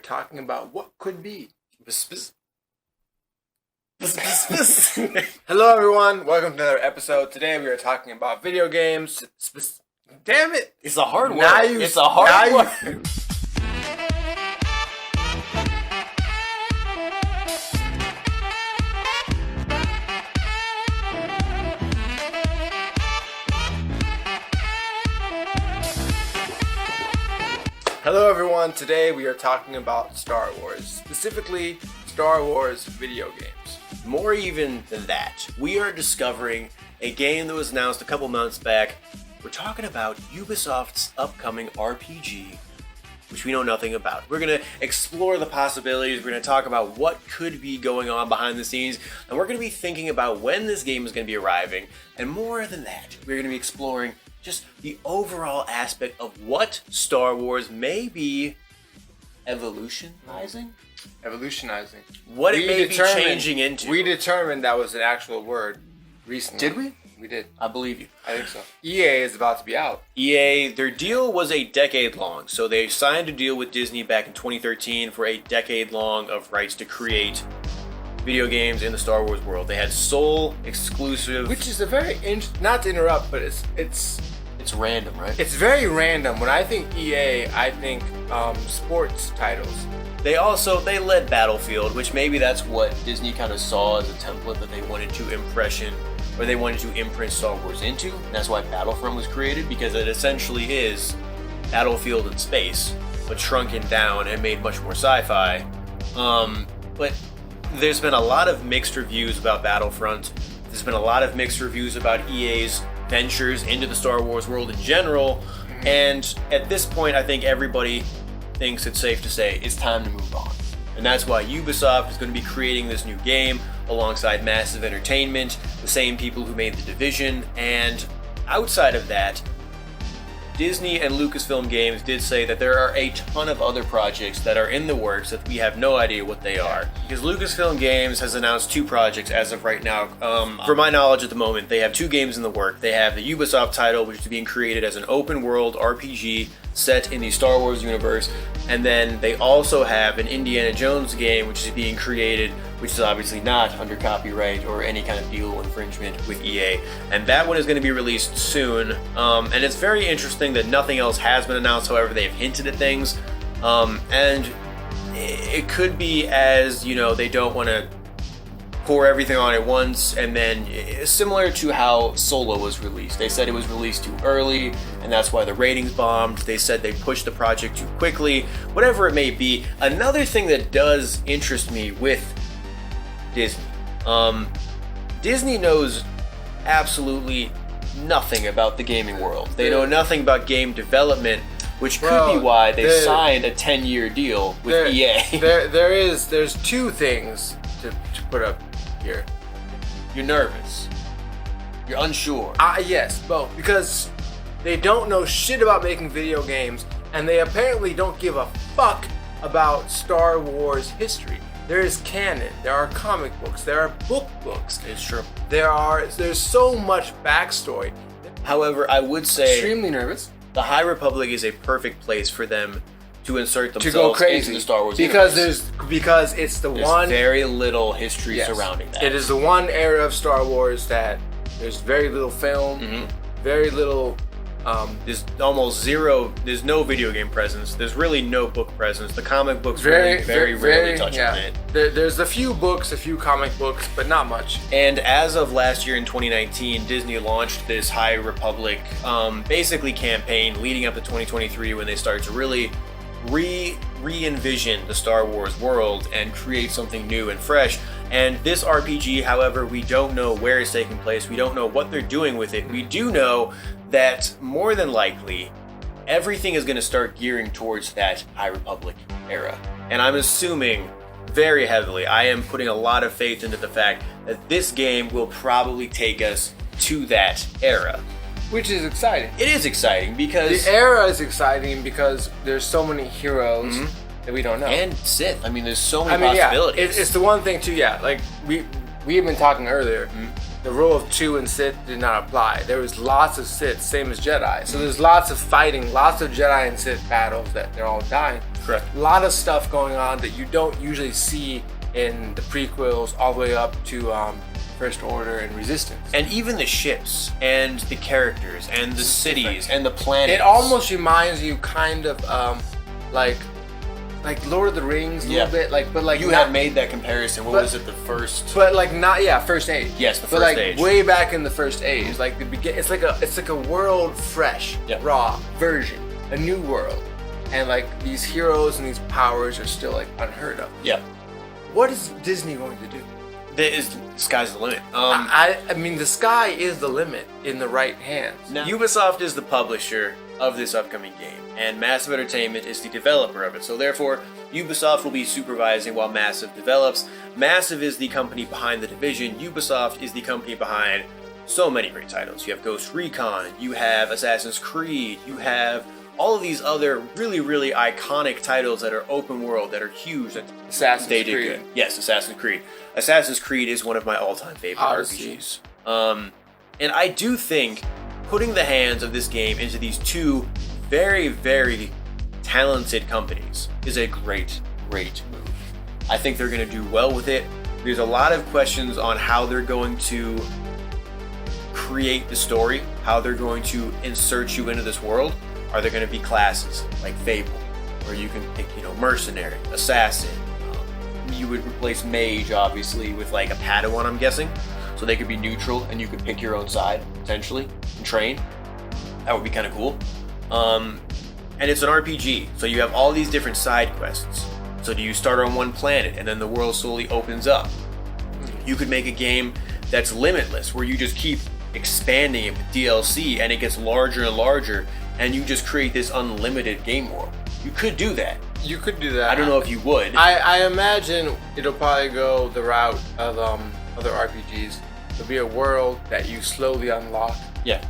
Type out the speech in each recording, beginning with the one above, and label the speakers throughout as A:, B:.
A: talking about what could be. Hello everyone, welcome to another episode. Today we are talking about video games. Damn it!
B: It's a hard word.
A: It's a hard word. Hello everyone, today we are talking about Star Wars, specifically Star Wars video games.
B: More even than that, we are discovering a game that was announced a couple months back. We're talking about Ubisoft's upcoming RPG, which we know nothing about. We're going to explore the possibilities, we're going to talk about what could be going on behind the scenes, and we're going to be thinking about when this game is going to be arriving, and more than that, we're going to be exploring just the overall aspect of what Star Wars may be evolutionizing? What it may be changing into.
A: We determined that was an actual word recently.
B: Did we?
A: We did.
B: I believe you.
A: I think so. EA is about to be out.
B: EA, their deal was a decade long. So they signed a deal with Disney back in 2013 for a decade long of rights to create video games in the Star Wars world. They had sole exclusive,
A: which is a very not to interrupt, but it's
B: random, right?
A: It's very random. When I think EA, I think sports titles.
B: They led Battlefield, which maybe that's what Disney kind of saw as a template that they wanted to imprint Star Wars into. And that's why Battlefront was created, because it essentially is Battlefield in space, but shrunken down and made much more sci-fi. But there's been a lot of mixed reviews about Battlefront. There's been a lot of mixed reviews about EA's ventures into the Star Wars world in general. And at this point, I think everybody thinks it's safe to say it's time to move on. And that's why Ubisoft is going to be creating this new game alongside Massive Entertainment, the same people who made The Division. And outside of that, Disney and Lucasfilm Games did say that there are a ton of other projects that are in the works that we have no idea what they are. Because Lucasfilm Games has announced 2 projects as of right now. For my knowledge at the moment, they have 2 games in the work. They have the Ubisoft title, which is being created as an open world RPG set in the Star Wars universe. And then they also have an Indiana Jones game, which is being created, which is obviously not under copyright or any kind of legal infringement with EA. And that one is going to be released soon. And it's very interesting that nothing else has been announced. However, they've hinted at things. And it could be as, they don't want to pour everything on at once, and then similar to how Solo was released. They said it was released too early, and that's why the ratings bombed. They said they pushed the project too quickly, whatever it may be. Another thing that does interest me with Disney, Disney knows absolutely nothing about the gaming world. They know nothing about game development, which could be why they signed a 10-year deal with EA.
A: There's 2 things to put up here.
B: You're nervous. You're unsure.
A: Yes, both. Because they don't know shit about making video games, and they apparently don't give a fuck about Star Wars history. There is canon, there are comic books, there are books.
B: It's true.
A: There's so much backstory.
B: However, I would say
A: extremely nervous.
B: The High Republic is a perfect place for them to insert themselves into the Star Wars
A: universe. Because it's
B: there's very little history surrounding that.
A: It is the one era of Star Wars that there's very little film, very little.
B: There's almost zero. There's no video game presence. There's really no book presence. The comic books very rarely touch on it.
A: There's a few books, a few comic books, but not much.
B: And as of last year in 2019, Disney launched this High Republic basically campaign leading up to 2023, when they started to really re-envision the Star Wars world and create something new and fresh. And this RPG, however, we don't know where it's taking place. We don't know what they're doing with it. We do know that more than likely everything is going to start gearing towards that High Republic era. And I'm assuming very heavily, I am putting a lot of faith into the fact that this game will probably take us to that era.
A: Which is exciting.
B: It is exciting because
A: the era is exciting because there's so many heroes that we don't know.
B: And Sith. I mean, there's so many possibilities.
A: It's the one thing too. Yeah, like we have been talking earlier. the rule of 2 and Sith did not apply. There was lots of Sith, same as Jedi. So there's lots of fighting, lots of Jedi and Sith battles that they're all dying.
B: Correct.
A: A lot of stuff going on that you don't usually see in the prequels all the way up to First Order and Resistance.
B: And even the ships and the characters and the cities and the planets.
A: It almost reminds you kind of like Lord of the Rings a little bit, but
B: you had made that comparison. What was it? The first,
A: but like not First Age.
B: Yes, the
A: but
B: first age.
A: Way back in the First Age, like it's like a world fresh, raw version, a new world, and like these heroes and these powers are still like unheard of.
B: Yeah.
A: What is Disney going to do?
B: Sky's the limit.
A: I mean, the sky is the limit in the right hands.
B: Now, Ubisoft is the publisher of this upcoming game, and Massive Entertainment is the developer of it. So therefore, Ubisoft will be supervising while Massive develops. Massive is the company behind The Division. Ubisoft is the company behind so many great titles. You have Ghost Recon, you have Assassin's Creed, you have all of these other really, really iconic titles that are open world, that are huge. That
A: Assassin's
B: they
A: Creed.
B: did good. Yes, Assassin's Creed. Assassin's Creed is one of my all-time favorite
A: Odyssey.
B: RPGs. And I do think putting the hands of this game into these two very, very talented companies is a great, great move. I think they're going to do well with it. There's a lot of questions on how they're going to create the story, how they're going to insert you into this world. Are there going to be classes like Fable, where you can pick, mercenary, assassin? You would replace mage, obviously, with like a Padawan, I'm guessing. So they could be neutral, and you could pick your own side, potentially, and train. That would be kind of cool. And it's an RPG, so you have all these different side quests. So do you start on one planet, and then the world slowly opens up? You could make a game that's limitless, where you just keep expanding it with DLC, and it gets larger and larger, and you just create this unlimited game world. You could do that.
A: You could do that.
B: I don't know if you would.
A: I imagine it'll probably go the route of other RPGs. There'll be a world that you slowly unlock.
B: Yeah,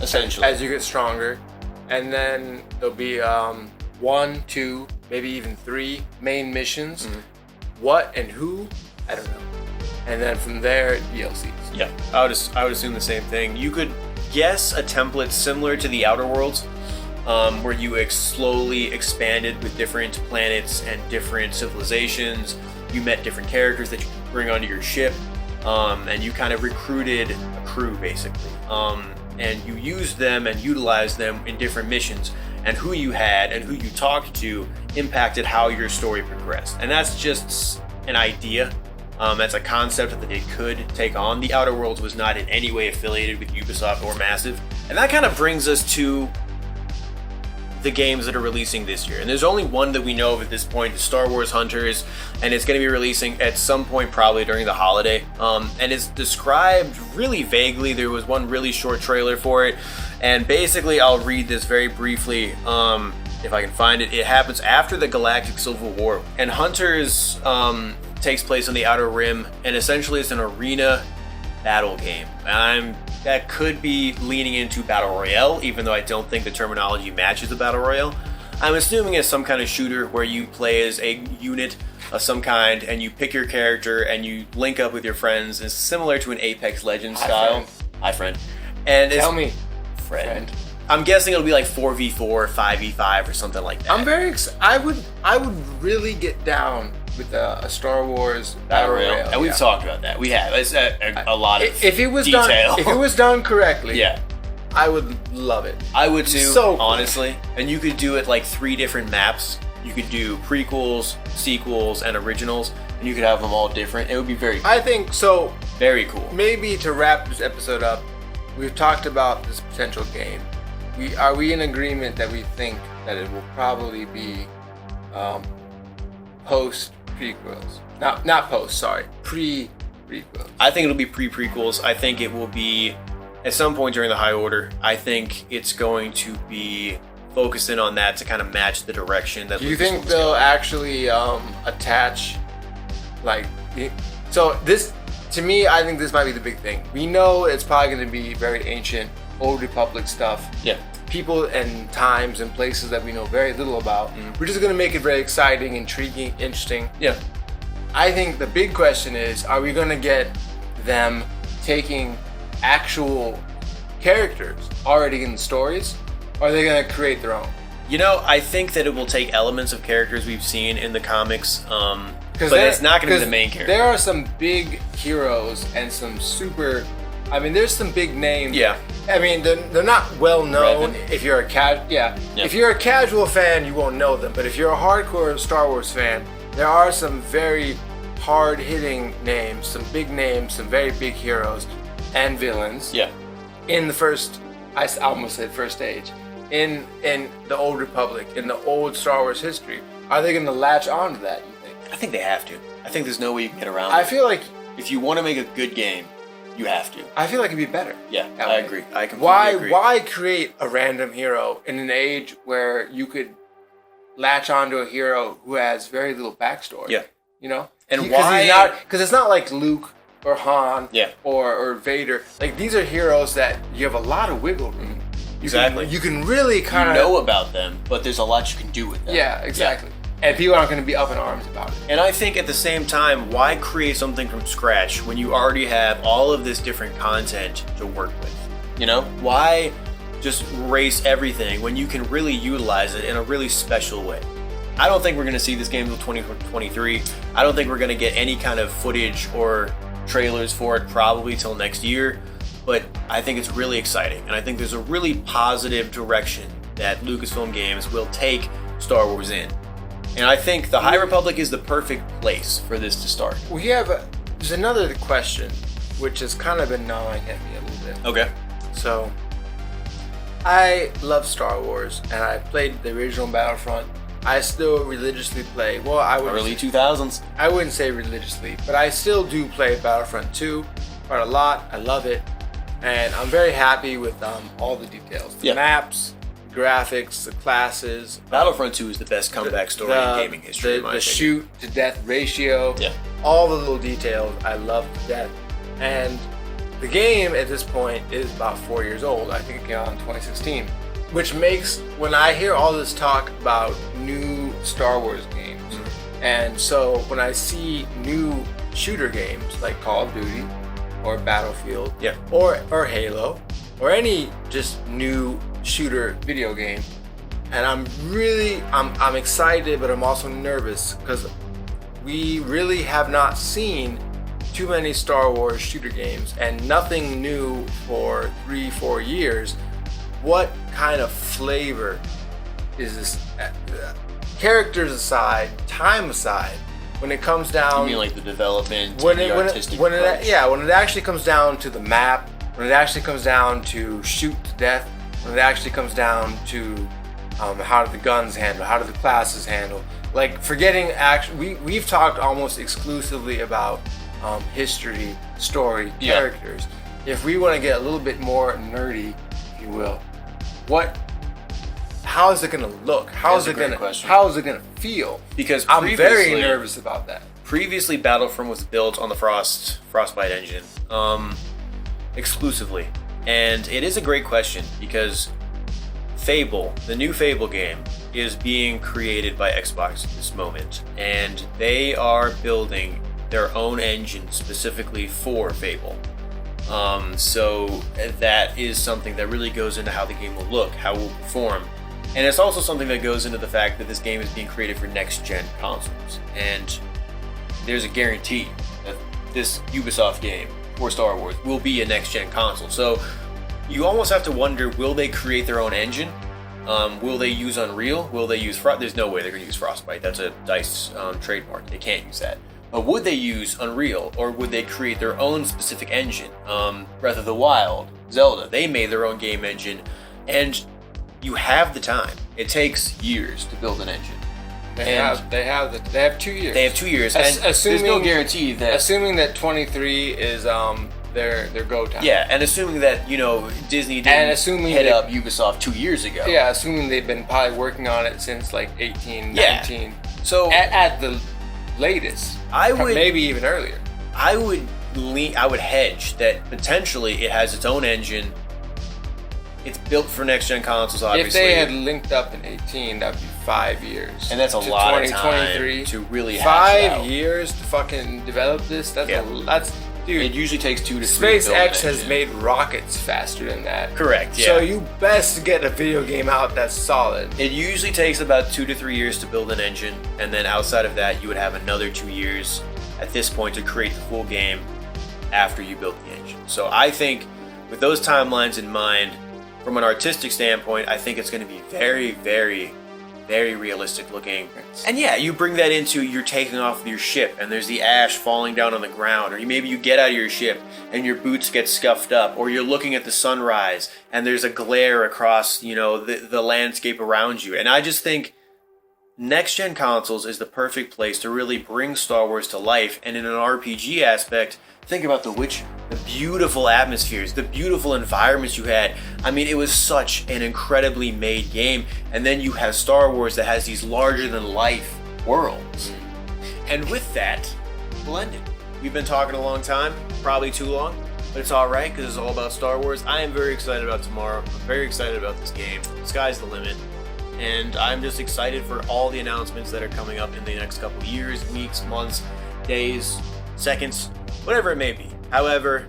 B: essentially.
A: As you get stronger. And then there'll be 1, 2, maybe even 3 main missions.
B: Mm-hmm.
A: What and who? I don't know. And then from there, DLCs.
B: Yeah, I would assume the same thing. You could guess a template similar to the Outer Worlds, where you slowly expanded with different planets and different civilizations. You met different characters that you could bring onto your ship, and you kind of recruited a crew, basically. And you used them and utilized them in different missions. And who you had and who you talked to impacted how your story progressed. And that's just an idea. That's a concept that they could take on. The Outer Worlds was not in any way affiliated with Ubisoft or Massive. And that kind of brings us to the games that are releasing this year. And there's only one that we know of at this point, the Star Wars Hunters, and it's going to be releasing at some point probably during the holiday. And it's described really vaguely. There was one really short trailer for it. And basically, I'll read this very briefly, if I can find it. It happens after the Galactic Civil War. And Hunters takes place on the Outer Rim, and essentially it's an arena battle game. That could be leaning into Battle Royale, even though I don't think the terminology matches a Battle Royale. I'm assuming it's some kind of shooter where you play as a unit of some kind, and you pick your character, and you link up with your friends. It's similar to an Apex Legends style.
A: Friend.
B: Hi, friend. And
A: Tell me.
B: Friend. I'm guessing it'll be like 4v4, 5v5, or something like that.
A: I'm very excited. I would really get down with a Star Wars Battle Royale.
B: And we've talked about that. We have. It's a lot of
A: if it was
B: detail.
A: done, if it was done correctly,
B: yeah,
A: I would love it.
B: I would too,
A: So cool.
B: honestly. And you could do it like 3 different maps. You could do prequels, sequels, and originals, and you could have them all different. It would be very cool.
A: I think so.
B: Very cool.
A: Maybe to wrap this episode up, we've talked about this potential game. Are we in agreement that we think that it will probably be post-prequels? Not post, sorry. Pre-prequels.
B: I think it'll be pre-prequels. I think it will be at some point during the High Order. I think it's going to be focusing on that to kind of match the direction that.
A: Do you think they'll actually attach, like, so this, to me, I think this might be the big thing. We know it's probably going to be very ancient, Old Republic stuff.
B: Yeah.
A: People and times and places that we know very little about. We're just going to make it very exciting, intriguing, interesting.
B: Yeah.
A: I think the big question is, are we going to get them taking actual characters already in the stories, or are they going to create their own?
B: You know, I think that it will take elements of characters we've seen in the comics, but
A: there-
B: it's not going to be
A: because
B: the main character.
A: There are some big heroes and some super. I mean, there's some big names.
B: Yeah.
A: I mean, they're not well known.
B: Revan.
A: If you're a if you're a casual fan, you won't know them. But if you're a hardcore Star Wars fan, there are some very hard-hitting names, some big names, some very big heroes and villains.
B: Yeah.
A: In the first, I almost said first age, in the Old Republic, in the old Star Wars history, are they going to latch on to that? You think?
B: I think they have to. I think there's no way you can get around
A: I
B: it.
A: feel like
B: If you want to make a good game, you have to.
A: it'd be better.
B: Yeah,
A: that
B: I
A: way.
B: agree. I completely agree.
A: Why create a random hero in an age where you could latch onto a hero who has very little backstory?
B: Yeah.
A: You know?
B: And why?
A: Because it's not like Luke or Han
B: Yeah.
A: or Vader. Like, these are heroes that you have a lot of wiggle room.
B: Exactly.
A: You can really kind of
B: You know about them, but there's a lot you can do with them.
A: Yeah, exactly. And people aren't going to be up in arms about it.
B: And I think at the same time, why create something from scratch when you already have all of this different content to work with? You know? Why just erase everything when you can really utilize it in a really special way? I don't think we're going to see this game until 2023. I don't think we're going to get any kind of footage or trailers for it probably till next year. But I think it's really exciting. And I think there's a really positive direction that Lucasfilm Games will take Star Wars in. And I think the High Republic is the perfect place for this to start.
A: There's another question, which has kind of been gnawing at me a little bit.
B: Okay.
A: So, I love Star Wars, and I played the original Battlefront. I still religiously play. Well,
B: Early 2000s.
A: I wouldn't say religiously, but I still do play Battlefront 2 quite a lot. I love it, and I'm very happy with all the details, the maps, graphics, the classes.
B: Battlefront 2 is the best comeback story in gaming history.
A: The shoot to death ratio.
B: Yeah.
A: All the little details I love to death. And the game at this point is about 4 years old. I think it came out in 2016. Which makes, when I hear all this talk about new Star Wars games, and so when I see new shooter games like Call of Duty or Battlefield or Halo or any just new shooter video game, and I'm excited, but I'm also nervous because we really have not seen too many Star Wars shooter games and nothing new for 3-4 years. What kind of flavor is this? Characters aside, time aside, when it comes down,
B: You mean like the development,
A: when
B: the
A: it
B: artistic
A: when
B: approach?
A: it actually comes down to the map, when it actually comes down to shoot to death, when it actually comes down to how do the guns handle, how do the classes handle, like forgetting we've talked almost exclusively about history, story, characters. If we want to get a little bit more nerdy, if you will, how is it going to look? How is it going to feel?
B: Because
A: I'm very nervous about that.
B: Previously, Battlefront was built on the Frostbite engine exclusively, and it is a great question because Fable, the new Fable game, is being created by Xbox at this moment, and they are building their own engine specifically for Fable. So that is something that really goes into how the game will look, how it will perform. And it's also something that goes into the fact that this game is being created for next-gen consoles. And there's a guarantee that this Ubisoft game for Star Wars will be a next-gen console. So you almost have to wonder, will they create their own engine? Will they use Unreal? Will they use There's no way they're going to use Frostbite. That's a DICE trademark. They can't use that. But would they use Unreal, or would they create their own specific engine? Breath of the Wild, Zelda, they made their own game engine, and you have the time. It takes years to build an engine.
A: They have 2 years.
B: They have 2 years, and there's no guarantee that.
A: Assuming that 23 is their go time.
B: Yeah, and assuming that Disney didn't head up Ubisoft 2 years ago.
A: Yeah, assuming they've been probably working on it since like 18, 19.
B: So
A: at the latest, maybe even earlier.
B: I would hedge that potentially it has its own engine. It's built for next gen consoles, obviously.
A: If they had linked up in 18, that'd be 5 years.
B: And that's a lot of time to really hash it out.
A: 5 years to fucking develop this. That's Dude,
B: it usually takes 2 to 3 to build an
A: SpaceX has
B: engine.
A: made rockets faster than that.
B: Correct, yeah.
A: So you best get a video game out that's solid.
B: It usually takes about 2 to 3 years to build an engine, and then outside of that, you would have another 2 years at this point to create the full game after you built the engine. So I think with those timelines in mind, from an artistic standpoint, I think it's going to be very, very, very realistic looking. And yeah, you bring that into you're taking off your ship and there's the ash falling down on the ground, or maybe you get out of your ship and your boots get scuffed up, or you're looking at the sunrise and there's a glare across, the landscape around you. And I just think next gen consoles is the perfect place to really bring Star Wars to life. And in an RPG aspect, think about the beautiful atmospheres, the beautiful environments you had. I mean, it was such an incredibly made game. And then you have Star Wars that has these larger than life worlds. And with that, blended. We've been talking a long time, probably too long, but it's all right because it's all about Star Wars. I am very excited about tomorrow. I'm very excited about this game. The sky's the limit. And I'm just excited for all the announcements that are coming up in the next couple of years, weeks, months, days, seconds, whatever it may be. However,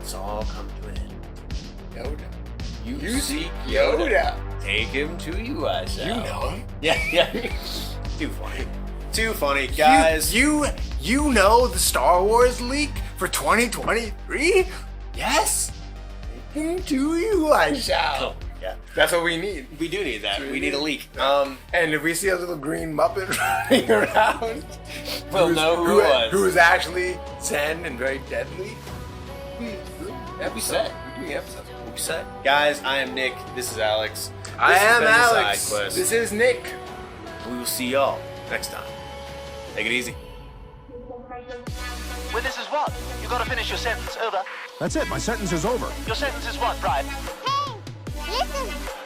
B: it's all come to an end.
A: Yoda.
B: You seek
A: Yoda.
B: Take him to you, I shall.
A: You know him.
B: Yeah. Too funny. Too funny, guys.
A: You know the Star Wars leak for 2023? Yes. Take him to you, I shall.
B: Yeah.
A: That's what we need.
B: We do need that. We need a leak.
A: And if we see a little green Muppet running around,
B: we'll know who it was.
A: Who is actually Zen and very deadly.
B: We'll be set. We're doing episodes. We'll be set. Guys, I am Nick. This is Alex.
A: I
B: This has
A: am
B: been the
A: Alex.
B: Side Quest.
A: This is Nick.
B: We will see y'all next time. Take it easy.
C: Well, this is what? You gotta finish your sentence. Over.
D: That's it. My sentence is over.
C: Your sentence is what, Brian?
E: Hey, listen.